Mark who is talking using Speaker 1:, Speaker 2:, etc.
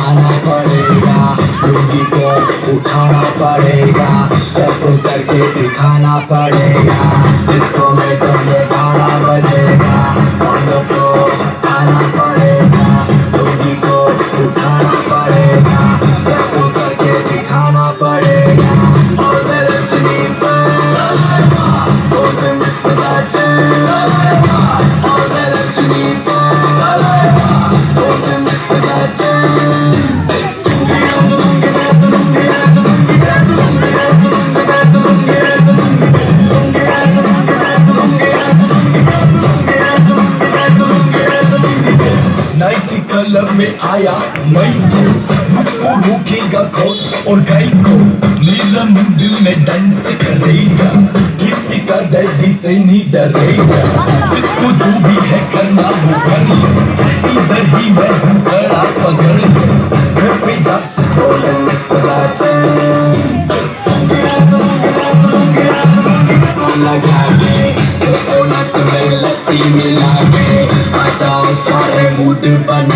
Speaker 1: आना पड़ेगा, लुंगी को उठाना पड़ेगा, स्टेप करके दिखाना पड़ेगा, इसको में जब 12 बजेगा, ऑन द फ्लोर आना पड़ेगा, लुंगी को उठाना पड़ेगा, स्टेप करके दिखाना पड़ेगा। All the Rajini fans, all the Mr. Legend, all the Rajini fans, all the Mr. Legend. Night club में आया मैं तो रुकेगा कौन और गाय को मेरा मूड में डांस करेगा, किसी का डैडी से नहीं डरेगा, इसको जो भी है करना वो कर ले, इधर ही मैं हूँ खड़ा पकड़ ले, घर पे जा बोले लगा के कोकोनट में लस्सी मिला के आ जाओ सारे मूड बना